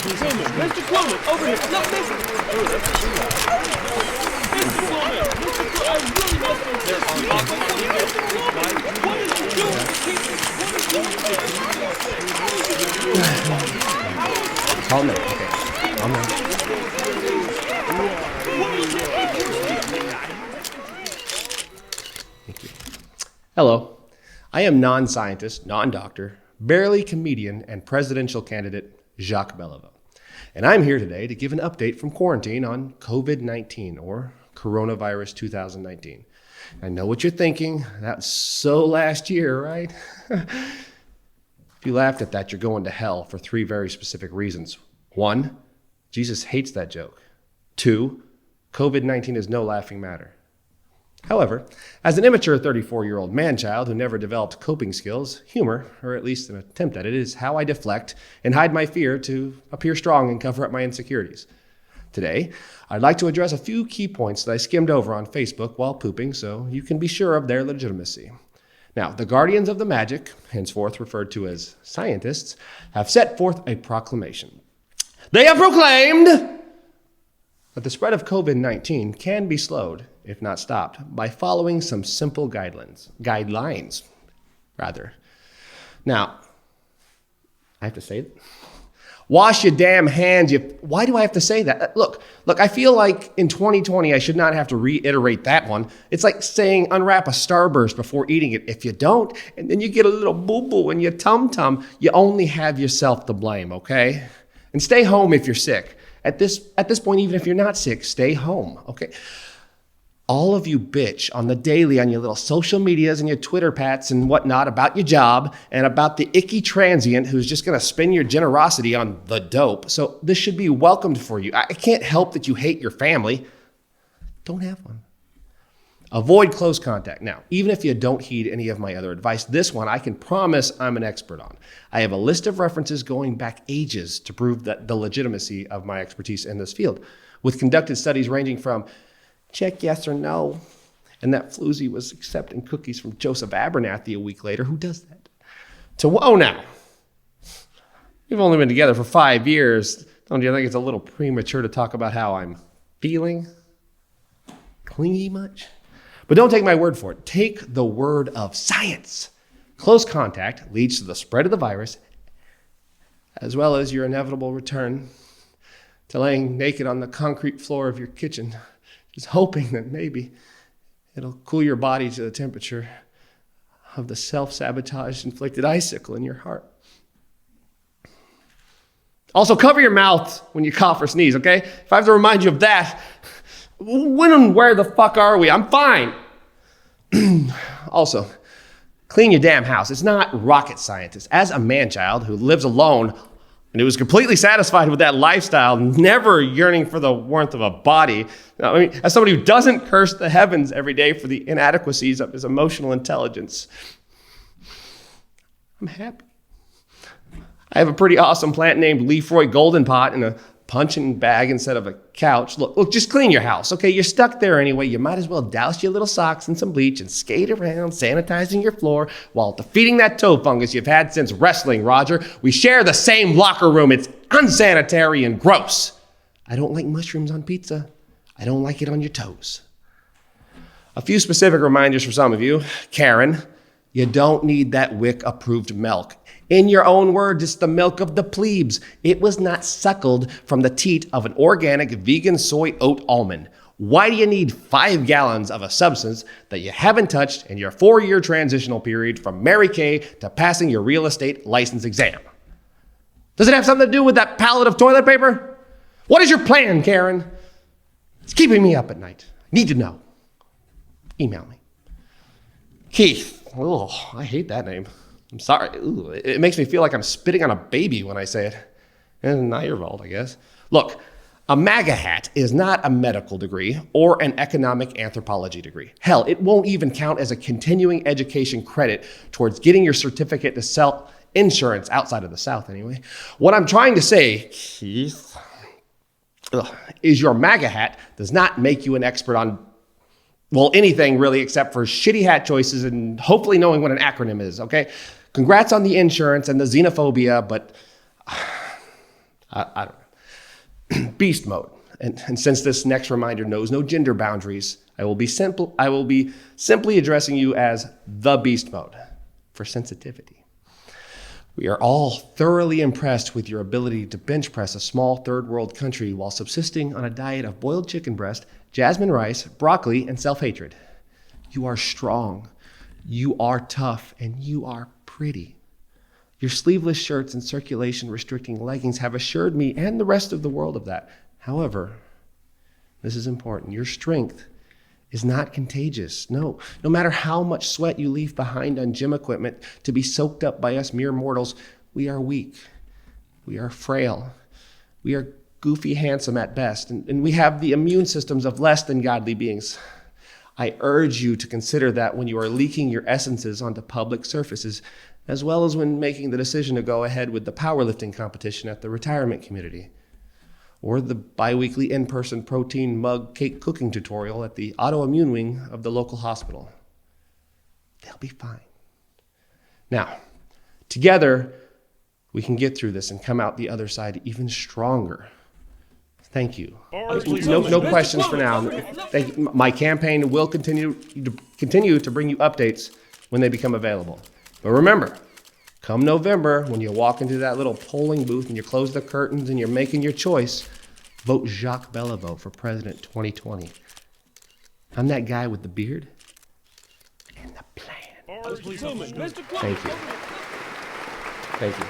Mr. Quillman, over here. Look, listen. Mr. Quillman, I really must know this. What is you doing to keep this? Calm down, okay. Calm down. Thank you. Hello. I am non-scientist, non-doctor, barely comedian, and presidential candidate Jacques Belliveau. And I'm here today to give an update from quarantine on COVID-19, or coronavirus 2019. I know what you're thinking. That's so last year, right? If you laughed at that, you're going to hell for 3 very specific reasons. 1, Jesus hates that joke. 2, COVID-19 is no laughing matter. However, as an immature 34-year-old man-child who never developed coping skills, humor, or at least an attempt at it, is how I deflect and hide my fear to appear strong and cover up my insecurities. Today, I'd like to address a few key points that I skimmed over on Facebook while pooping so you can be sure of their legitimacy. Now, the guardians of the magic, henceforth referred to as scientists, have set forth a proclamation. They have proclaimed that the spread of COVID-19 can be slowed, if not stopped, by following some simple guidelines. Now, I have to say it. Wash your damn hands. Why do I have to say that? Look, I feel like in 2020, I should not have to reiterate that one. It's like saying unwrap a Starburst before eating it. If you don't, and then you get a little boo-boo in your tum-tum, you only have yourself to blame, okay? And stay home if you're sick. At this point, even if you're not sick, stay home, okay? All of you bitch on the daily on your little social medias and your Twitter pats and whatnot about your job and about the icky transient who's just going to spend your generosity on the dope. So this should be welcomed for you. I can't help that you hate your family. Don't have one. Avoid close contact. Now, even if you don't heed any of my other advice, this one I can promise I'm an expert on. I have a list of references going back ages to prove that the legitimacy of my expertise in this field, with conducted studies ranging from check yes or no, and that floozy was accepting cookies from Joseph Abernathy a week later. Who does that? To whoa now. We've only been together for 5 years. Don't you think it's a little premature to talk about how I'm feeling? Clingy much? But don't take my word for it. Take the word of science. Close contact leads to the spread of the virus, as well as your inevitable return to laying naked on the concrete floor of your kitchen, just hoping that maybe it'll cool your body to the temperature of the self-sabotage inflicted icicle in your heart. Also, cover your mouth when you cough or sneeze, okay? If I have to remind you of that, when and where the fuck are we? I'm fine. Also, clean your damn house. It's not rocket science. As a man-child who lives alone and who is completely satisfied with that lifestyle, never yearning for the warmth of a body, I mean, as somebody who doesn't curse the heavens every day for the inadequacies of his emotional intelligence, I'm happy. I have a pretty awesome plant named Lefroy Golden Pot and a punching bag instead of a couch. Look, just clean your house, okay? You're stuck there anyway. You might as well douse your little socks in some bleach and skate around sanitizing your floor while defeating that toe fungus you've had since wrestling, Roger. We share the same locker room. It's unsanitary and gross. I don't like mushrooms on pizza. I don't like it on your toes. A few specific reminders for some of you. Karen, you don't need that WIC-approved milk. In your own words, it's the milk of the plebes. It was not suckled from the teat of an organic vegan soy oat almond. Why do you need 5 gallons of a substance that you haven't touched in your 4-year transitional period from Mary Kay to passing your real estate license exam? Does it have something to do with that pallet of toilet paper? What is your plan, Karen? It's keeping me up at night. I need to know. Email me. Keith. Oh, I hate that name. I'm sorry. Ooh, it makes me feel like I'm spitting on a baby when I say it. And not your fault, I guess. Look, a MAGA hat is not a medical degree or an economic anthropology degree. Hell, it won't even count as a continuing education credit towards getting your certificate to sell insurance outside of the South anyway. What I'm trying to say, Keith, is your MAGA hat does not make you an expert on, well, anything really except for shitty hat choices and hopefully knowing what an acronym is, okay? Congrats on the insurance and the xenophobia, but I don't know. Beast mode. And since this next reminder knows no gender boundaries, I will be simply addressing you as the beast mode for sensitivity. We are all thoroughly impressed with your ability to bench press a small third world country while subsisting on a diet of boiled chicken breast, jasmine rice, broccoli, and self-hatred. You are strong, you are tough, and you are pretty. Your sleeveless shirts and circulation restricting leggings have assured me and the rest of the world of that. However, this is important, your strength is not contagious. No matter how much sweat you leave behind on gym equipment to be soaked up by us mere mortals, we are weak, we are frail, we are goofy handsome at best, and we have the immune systems of less than godly beings. I urge you to consider that when you are leaking your essences onto public surfaces, as well as when making the decision to go ahead with the powerlifting competition at the retirement community, or the bi-weekly in-person protein mug cake cooking tutorial at the autoimmune wing of the local hospital. They'll be fine. Now, together, we can get through this and come out the other side even stronger. Thank you. No questions for now. Thank you. My campaign will continue to bring you updates when they become available. But remember, come November, when you walk into that little polling booth and you close the curtains and you're making your choice, vote Jacques Belliveau for President 2020. I'm that guy with the beard and the plan. Thank you. Thank you.